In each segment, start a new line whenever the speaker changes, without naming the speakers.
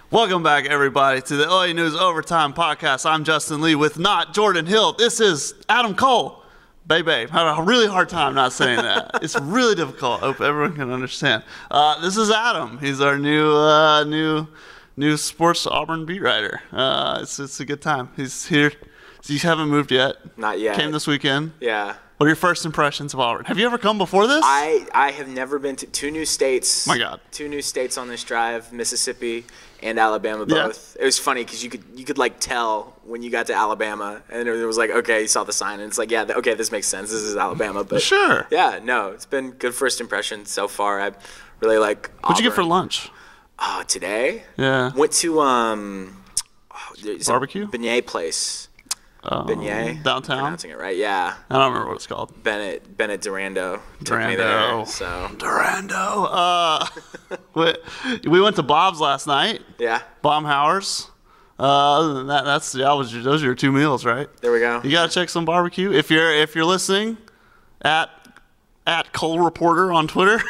Welcome back, everybody, to the OA News Overtime Podcast. I'm Justin Lee with not Jordan Hill. This is Adam Cole. Babe, I had a really hard time not saying that. It's really difficult. I hope everyone can understand. This is Adam. He's our new sports Auburn beat writer. It's a good time. He's here. So you haven't moved yet?
Not yet.
Came this weekend?
Yeah.
What are your first impressions of Auburn? Have you ever come before this?
I have never been to two new states.
My God.
Two new states on this drive, Mississippi and Alabama both. Yeah. It was funny because you could like tell when you got to Alabama, and it was like, okay, you saw the sign, and it's like, yeah, okay, this makes sense. This is Alabama. But
sure.
Yeah, no, it's been good first impression so far. I really like Auburn.
What'd you get for lunch?
Oh, today?
Yeah.
Went to
barbecue?
A beignet place. Beignet
downtown.
Pronouncing it right? Yeah.
I don't remember what it's called.
Bennett Durando took me there. So
Durando. We went to Bob's last night.
Yeah.
Baumhauer's. Other than that, those are your two meals, right?
There we go.
You gotta check some barbecue if you're listening. At Cole Reporter on Twitter.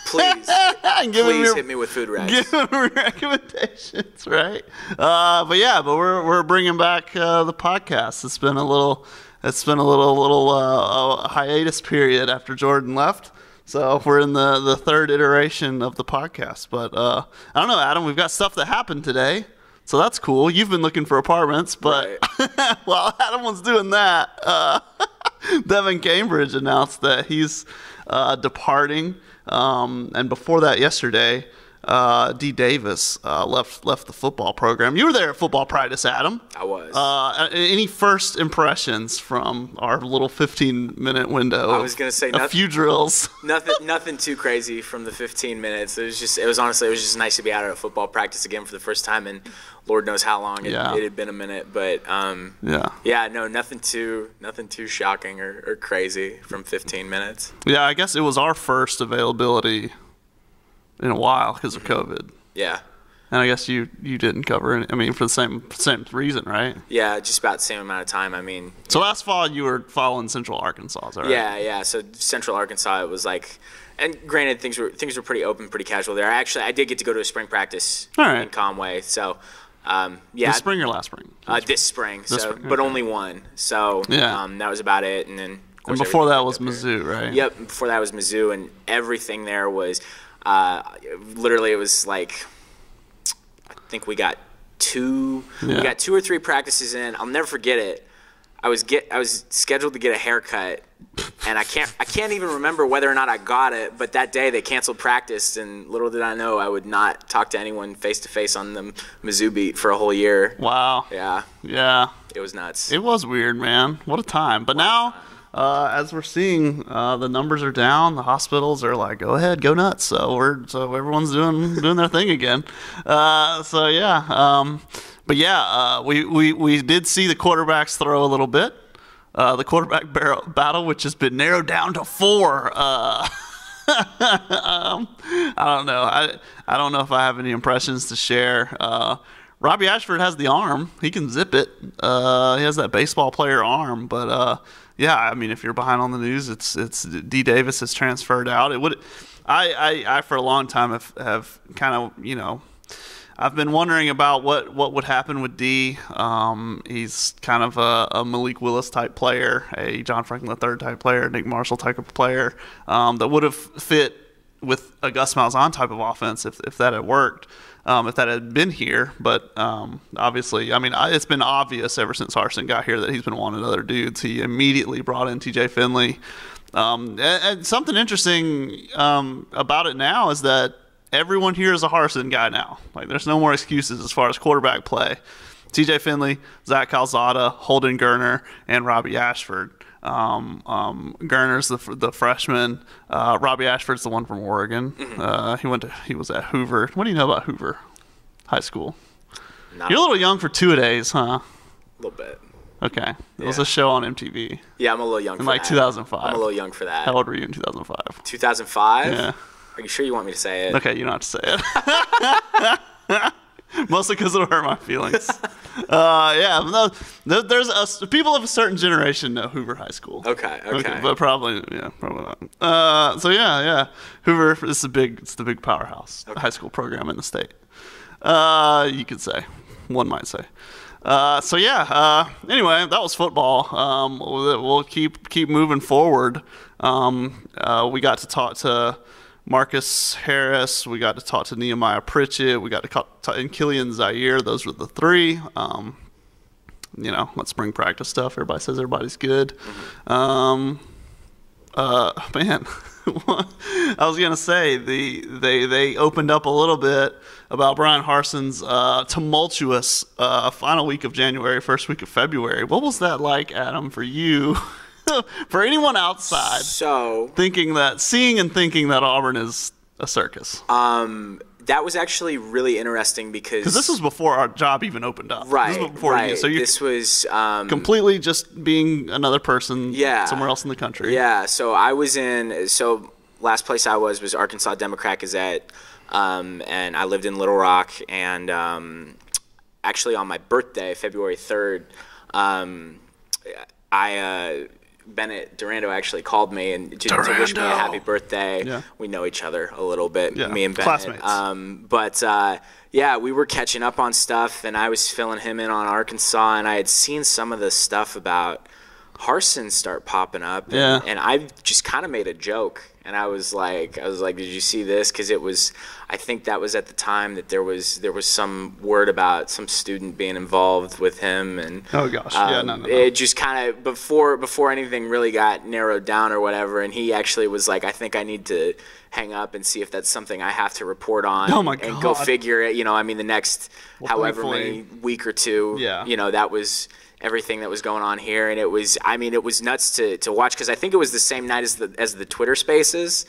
Please hit me with food recs.
Give them recommendations, right? But we're bringing back the podcast. It's been a little hiatus period after Jordan left. So we're in the third iteration of the podcast. But I don't know, Adam. We've got stuff that happened today, so that's cool. You've been looking for apartments, but right. While Adam was doing that, Devan Cambridge announced that he's departing. And before that, yesterday, D. Davis left the football program. You were there at football practice, Adam.
I was.
Any first impressions from our little 15-minute window?
I was gonna say
a few drills.
Nothing too crazy from the 15 minutes. It was just nice to be out at a football practice again for the first time in Lord knows how long. It had been a minute, but nothing too shocking or crazy from 15 minutes.
Yeah, I guess it was our first availability in a while because of COVID.
Yeah.
And I guess you didn't cover it. I mean, for the same reason, right?
Yeah, just about the same amount of time. I mean.
So last fall you were following Central Arkansas, is that right?
Yeah. So Central Arkansas, it was like, and granted things were pretty open, pretty casual there. I did get to go to a spring practice in Conway. So
This spring or last spring?
This spring.
But
only one. So that was about it. And then.
And before that was Mizzou, right?
Yep. Before that was Mizzou, and everything there was. Literally, it was like, I think we got two or three practices in. I'll never forget it. I was scheduled to get a haircut, and I can't even remember whether or not I got it. But that day they canceled practice, and little did I know I would not talk to anyone face to face on the Mizzou beat for a whole year.
Wow.
Yeah. It was nuts.
It was weird, man. What a time. But now. As we're seeing, the numbers are down. The hospitals are like, go ahead, go nuts. So everyone's doing their thing again. We did see the quarterbacks throw a little bit. The quarterback battle, which has been narrowed down to 4. I don't know. I don't know if I have any impressions to share. Robbie Ashford has the arm. He can zip it. He has that baseball player arm, but. Yeah, I mean, if you're behind on the news, it's D. Davis has transferred out. It would, I for a long time have kind of I've been wondering about what would happen with D. He's kind of a Malik Willis type player, a John Franklin III type player, Nick Marshall type of player that would have fit with a Gus Malzahn type of offense if that had worked. If that had been here, but obviously, I mean, it's been obvious ever since Harsin got here that he's been wanting other dudes. He immediately brought in T.J. Finley. And something interesting about it now is that everyone here is a Harsin guy now. Like, there's no more excuses as far as quarterback play. T.J. Finley, Zach Calzada, Holden Gerner, and Robbie Ashford. Gerner's the freshman. Robbie Ashford's the one from Oregon. He was at Hoover. What do you know about Hoover High School? You're a little young for two-a-days, huh?
A little bit.
Okay. It was a show on MTV.
Yeah, I'm a little young for that.
In like 2005.
I'm a little young for that.
How old were you in 2005?
2005?
Yeah.
Are you sure you want me to say it?
Okay, you don't have to say it. Mostly because it'll hurt my feelings. There's people of a certain generation know Hoover High School.
Okay,
but probably not. Hoover is the big powerhouse high school program in the state. You could say. One might say. Anyway, that was football. We'll keep moving forward. We got to talk to Marcus Harris. We got to talk to Nehemiah Pritchett. We got to talk to Killian Zaire. Those were the three. Let spring practice stuff. Everybody says everybody's good. Man, I was gonna say they opened up a little bit about Brian Harson's tumultuous final week of January, first week of February. What was that like, Adam, for you? For anyone outside, thinking that Auburn is a circus.
That was actually really interesting because
this was before our job even opened up.
Right.
This was before
right.
You. So
this was
completely just being another person.
Yeah.
Somewhere else in the country.
Yeah. So last place I was Arkansas Democrat Gazette, and I lived in Little Rock, and actually on my birthday, February 3rd, Bennett Durando actually called me and to wish me a happy birthday. Yeah. We know each other a little bit, me and Bennett.
Classmates.
We were catching up on stuff, and I was filling him in on Arkansas, and I had seen some of the stuff about Harsin start popping up, and I just kind of made a joke, and I was like, did you see this? Because I think that was at the time that there was some word about some student being involved with him, and
no.
It just kind of before anything really got narrowed down or whatever, and he actually was like, I think I need to hang up and see if that's something I have to report on.
Oh my God.
And go figure it. The next however many week or two.
Yeah.
That was everything that was going on here, and it was nuts to watch, because I think it was the same night as the Twitter Spaces.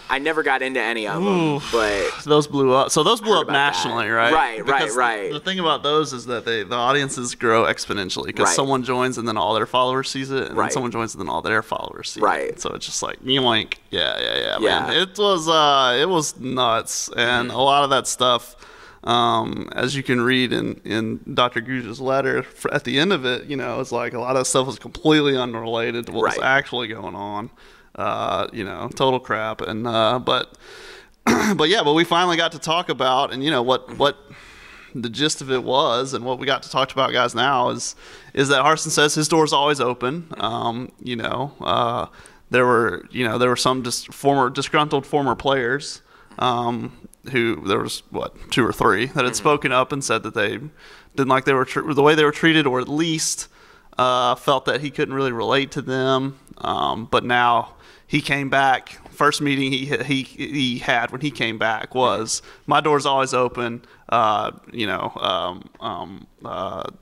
I never got into any of them, but
those blew up. So those blew up nationally, right?
Right.
The thing about those is that the audiences grow exponentially, because someone joins and then all their followers sees it, and then someone joins and then all their followers see it. So it's just like yoink, yeah, man. It was nuts, and a lot of that stuff. As you can read in Dr. Guja's letter at the end of it, it's like a lot of stuff was completely unrelated to what was actually going on. Total crap. And but we finally got to talk about, and what the gist of it was, and what we got to talk about, guys, now is that Harsin says his door's always open. There were some disgruntled former players. Who there was 2 or 3 that had spoken up and said that they didn't like the way they were treated, or at least felt that he couldn't really relate to them. But now he came back. First meeting he had when he came back was, my door's always open.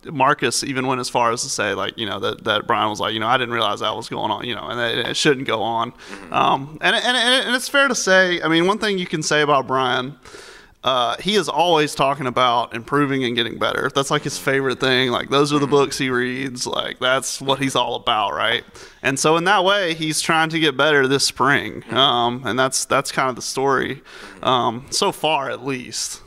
Marcus even went as far as to say, that Brian was like, I didn't realize that was going on, and it shouldn't go on. And it's fair to say, one thing you can say about Brian, he is always talking about improving and getting better. That's like his favorite thing. Like, those are the books he reads. Like, that's what he's all about, right? And so in that way, he's trying to get better this spring. And that's kind of the story, so far at least.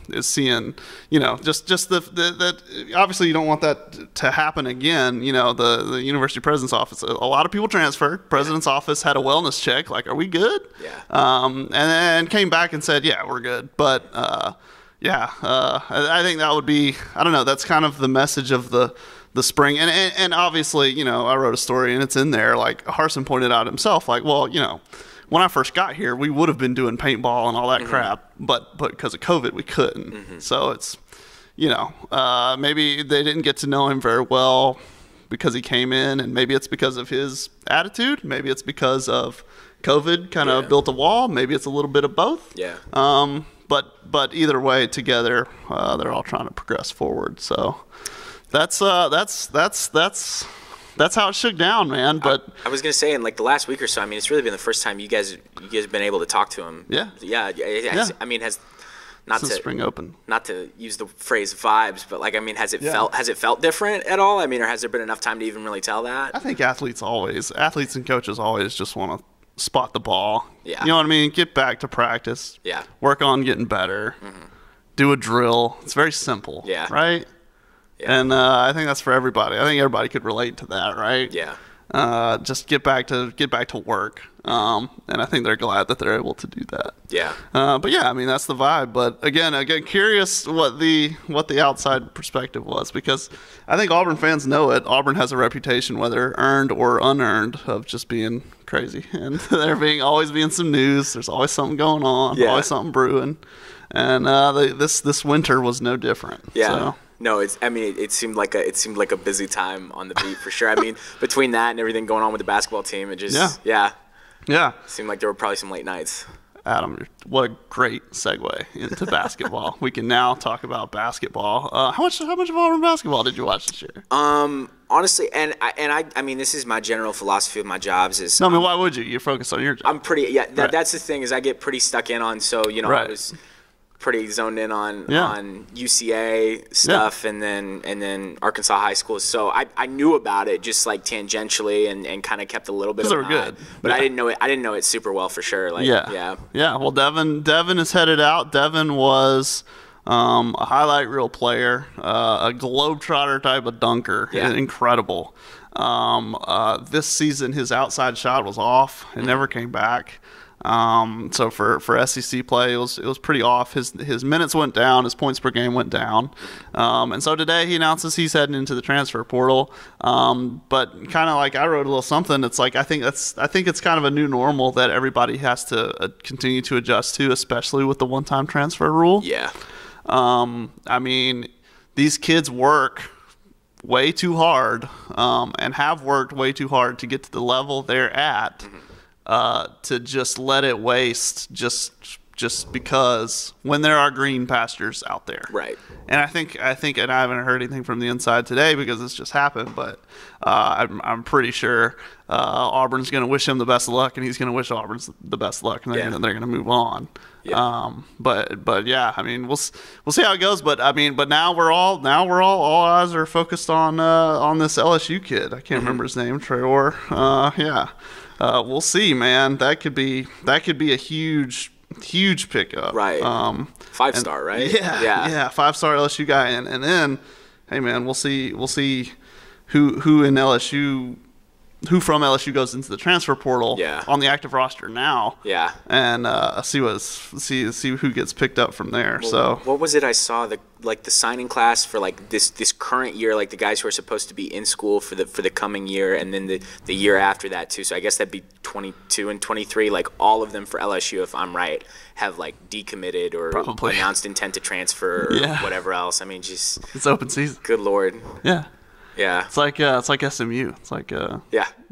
Is seeing, just that obviously you don't want that to happen again. The University President's Office, a lot of people transferred. President's Office had a wellness check, like, are we good?
Yeah.
And then came back and said, yeah, we're good. But I think that would be, I don't know, that's kind of the message of the spring. And obviously, I wrote a story and it's in there, like Harsin pointed out himself, like, well, when I first got here, we would have been doing paintball and all that crap, but because of COVID, we couldn't. So it's, maybe they didn't get to know him very well because he came in, and maybe it's because of his attitude. Maybe it's because of COVID kind of built a wall. Maybe it's a little bit of both.
Yeah.
But either way, together, they're all trying to progress forward. So that's how it shook down, man. But
I was gonna say, in like the last week or so, it's really been the first time you guys have been able to talk to him.
Yeah.
Has not
since
to
spring open.
Not to use the phrase vibes, but has it felt different at all? Or has there been enough time to even really tell that?
I think athletes and coaches always just want to spot the ball.
Yeah.
You know what I mean? Get back to practice.
Yeah.
Work on getting better. Do a drill. It's very simple.
Yeah.
Right. Yeah. And I think that's for everybody. I think everybody could relate to that, right?
Yeah.
just get back to work. And I think they're glad that they're able to do that.
Yeah.
But yeah, I mean that's the vibe. But again, curious what the outside perspective was, because I think Auburn fans know it. Auburn has a reputation, whether earned or unearned, of just being crazy, and there always being some news. There's always something going on, always something brewing, and this winter was no different.
Yeah.
So.
No, it seemed like a busy time on the beat for sure. I mean, between that and everything going on with the basketball team, it just
yeah.
Seemed like there were probably some late nights.
Adam, what a great segue into basketball. We can now talk about basketball. How much of Auburn basketball did you watch this year?
Honestly, and I mean, this is my general philosophy of my jobs is.
No, I mean, why would you? You're focused on your job.
I'm pretty That's the thing, is I get pretty stuck in on, so I was pretty zoned in on UCA stuff, and then Arkansas high school. So I knew about it just like tangentially, and kind of kept a little bit of an eye.
Good.
But I didn't know it super well for sure. Like,
yeah. Well, Devan is headed out. Devan was a highlight reel player, a globetrotter type of dunker, incredible. This season his outside shot was off. It never came back. So for SEC play, it was pretty off. His minutes went down, his points per game went down, and so today he announces he's heading into the transfer portal. But kind of like I wrote a little something. It's like I think it's kind of a new normal that everybody has to continue to adjust to, especially with the one-time transfer rule.
Yeah.
I mean, these kids work way too hard, and have worked way too hard to get to the level they're at. To just let it waste just because when there are green pastures out there.
Right.
And I think, and I haven't heard anything from the inside today because this just happened, but I'm pretty sure Auburn's going to wish him the best of luck, and he's going to wish Auburn the best of luck, and they're going to move on. Yeah. But yeah, I mean, we'll see how it goes. But I mean, but now we're all eyes are focused on this LSU kid. I can't remember his name, Traore. Yeah. We'll see, man. That could be a huge pickup.
Right. 5-star, right?
Yeah. 5-star LSU guy, and then, hey, man, we'll see who in LSU. Who from LSU goes into the transfer portal on the active roster now? Yeah, and see who gets picked up from there.
Well,
so
what was it I saw, the signing class for like this current year, like the guys who are supposed to be in school for the coming year, and then the year after that too. So I guess that'd be 22 and 23. Like all of them for LSU, if I'm right, have like decommitted or announced intent to transfer or whatever else. I mean, just
it's open season.
Good Lord.
Yeah.
Yeah,
it's like SMU. It's like the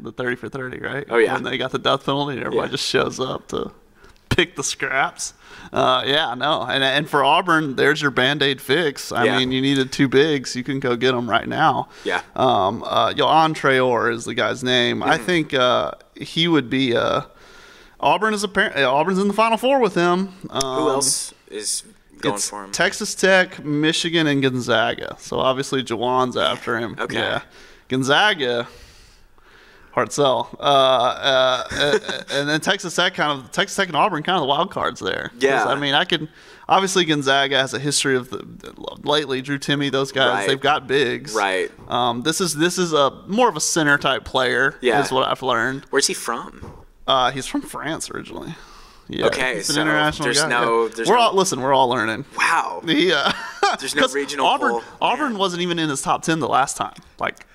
30 for 30, right?
Oh yeah,
when they got the death penalty, and everybody just shows up to pick the scraps. And for Auburn, there's your Band-Aid fix. I mean, you needed 2 bigs, you can go get them right now. Yeah. Yohan Traore is the guy's name. I think he would be. Auburn's in the Final Four with him.
Who else is? It's for him.
Texas Tech, Michigan, and Gonzaga. So obviously Jawan's after him. Okay. Yeah. Gonzaga, hard sell. And then Texas Tech and Auburn kind of the wild cards there. Yeah. I mean, obviously Gonzaga has a history of lately. Drew Timme, those guys, they've got bigs. Right. This is a more of a center type player. Yeah. Is what I've learned.
Where's he from?
He's from France originally. Yeah,
okay,
he's an international guy.
We're
all learning.
Wow.
Yeah.
There's no regional.
Auburn wasn't even in his top 10 the last time. Like,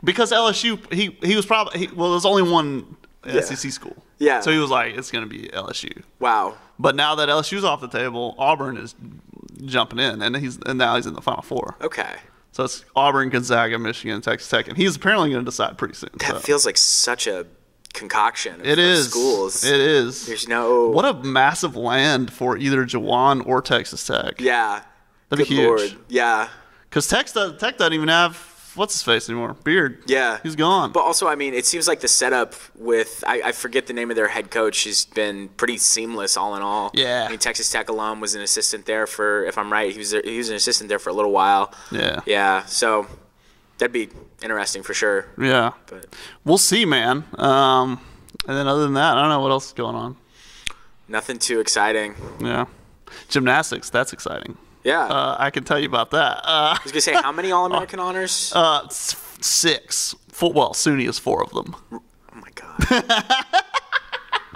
because LSU, he was probably there's only one SEC school. Yeah. So he was like, it's gonna be LSU. Wow. But now that LSU's off the table, Auburn is jumping in, and now he's in the Final Four. Okay. So it's Auburn, Gonzaga, Michigan, Texas Tech, and he's apparently going to decide pretty soon.
That feels like such a concoction of schools.
It is.
There's no.
What a massive land for either Jawan or Texas Tech.
Yeah.
That'd be huge.
Lord. Yeah.
Because Tech doesn't even have what's his face anymore. Beard.
Yeah.
He's gone.
But also, I mean, it seems like the setup with I forget the name of their head coach has been pretty seamless all in all. Yeah. I mean, Texas Tech alum was an assistant there for, if I'm right, he was an assistant there for a little while. Yeah. Yeah. So that'd be interesting for sure.
Yeah. But we'll see, man. And then other than that, I don't know what else is going on.
Nothing too exciting.
Yeah. Gymnastics, that's exciting.
Yeah.
I can tell you about that.
I was going to say, how many All-American honors?
6. Well, SUNY is 4 of them.
Oh my God.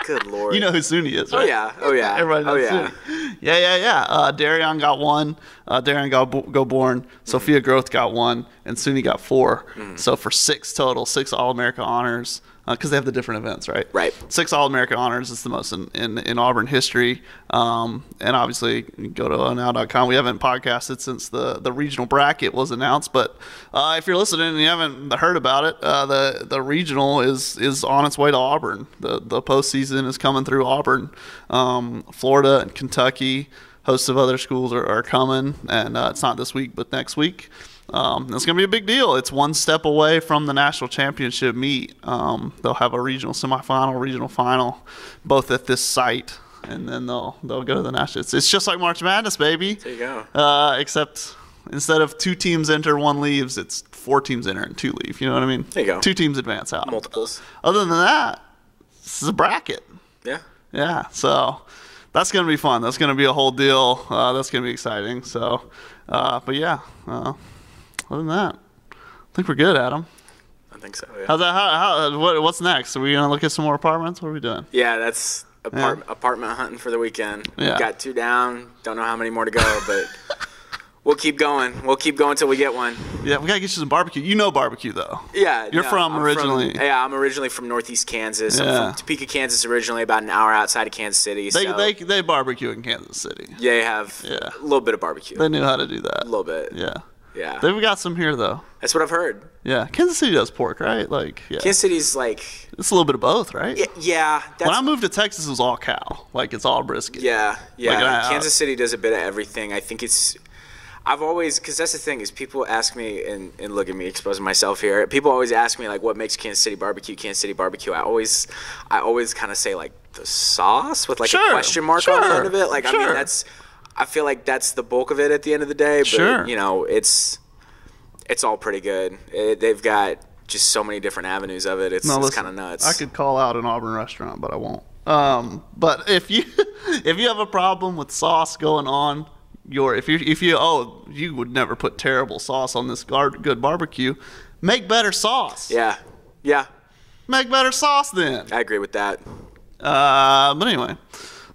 Good Lord.
You know who SUNY is, right?
Oh yeah.
Everybody knows SUNY. Yeah. Darion got 1. Darion Auburn. Sophia Groth got 1, and SUNY got 4. So for 6 total, 6 All-America honors. Because they have the different events, right?
Right.
6 All-America honors is the most in Auburn history. And obviously, go to ONow.com. We haven't podcasted since the regional bracket was announced. But if you're listening and you haven't heard about it, the regional is on its way to Auburn. The postseason is coming through Auburn. Florida and Kentucky, hosts of other schools are coming. And it's not this week, but next week. It's going to be a big deal. It's 1 step away from the national championship meet. They'll have a regional semifinal, regional final, both at this site, and then they'll go to the national. It's just like March Madness, baby.
There you go.
Except instead of 2 teams enter, 1 leaves, it's 4 teams enter and 2 leave. You know what I mean?
There you go.
2 teams advance out.
Multiples.
Other than that, this is a bracket.
Yeah.
Yeah, so that's going to be fun. That's going to be a whole deal. That's going to be exciting. So, but yeah. Other than that, I think we're good, Adam.
I think so, yeah.
How's that? What's next? Are we going to look at some more apartments? What are we doing?
Yeah, that's apartment hunting for the weekend.
Yeah.
Got 2 down. Don't know how many more to go, but we'll keep going. We'll keep going until we get one.
Yeah, we got to get you some barbecue. You know barbecue, though.
Yeah.
I'm originally.
I'm originally from Northeast Kansas.
Yeah.
I'm from Topeka, Kansas originally, about an hour outside of Kansas City.
They barbecue in Kansas City.
Yeah, they have a little bit of barbecue.
They knew how to do that.
A little bit.
Yeah.
Yeah.
They've got some here, though.
That's what I've heard.
Yeah. Kansas City does pork, right? Like, yeah.
Kansas City's like...
It's a little bit of both, right?
Yeah.
When I moved to Texas, it was all cow. Like, it's all brisket.
Yeah.
Like,
Kansas City does a bit of everything. I think it's... I've always... Because that's the thing, is people ask me, and look at me exposing myself here. People always ask me, like, what makes Kansas City barbecue Kansas City barbecue? I always kind of say, like, the sauce with, like, a question mark on the end of it. Like, I mean, that's... I feel like that's the bulk of it at the end of the day. But, you know, it's all pretty good. They've got just so many different avenues of it. It's kind of nuts.
I could call out an Auburn restaurant, but I won't. But if you have a problem with sauce going on, you would never put terrible sauce on this good barbecue. Make better sauce.
Yeah.
Make better sauce then.
I agree with that.
But anyway.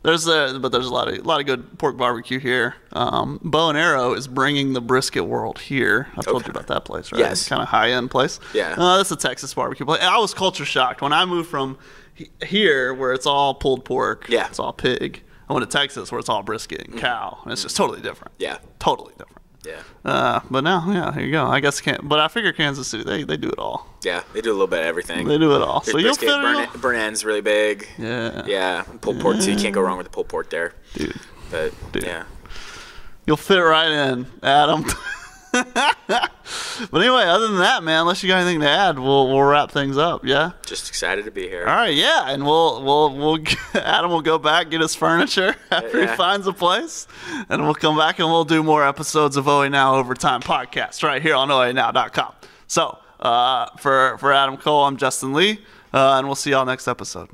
There's a lot of good pork barbecue here. Bow and Arrow is bringing the brisket world here. I told you about that place, right?
Yes.
It's kind of high end place.
Yeah.
That's a Texas barbecue place. I was culture shocked when I moved from here, where it's all pulled pork.
Yeah.
It's all pig. I went to Texas, where it's all brisket and cow, and it's just totally different.
Yeah.
Totally different.
Yeah.
But now, here you go. I guess but I figure Kansas City, they do it all.
Yeah, they do a little bit of everything.
They do it all.
There's
so you'll
brisket,
fit
burn end's really big.
Yeah.
Yeah. Pulled pork too. You can't go wrong with the pulled pork there.
Dude.
Yeah.
You'll fit right in, Adam. But anyway, other than that, man, unless you got anything to add, we'll wrap things up. Yeah.
Just excited to be here.
All right, yeah, and we'll Adam will go back, get his furniture after he finds a place, and we'll come back and we'll do more episodes of OA Now Overtime podcast right here on OANow.com. So for Adam Cole, I'm Justin Lee, and we'll see y'all next episode.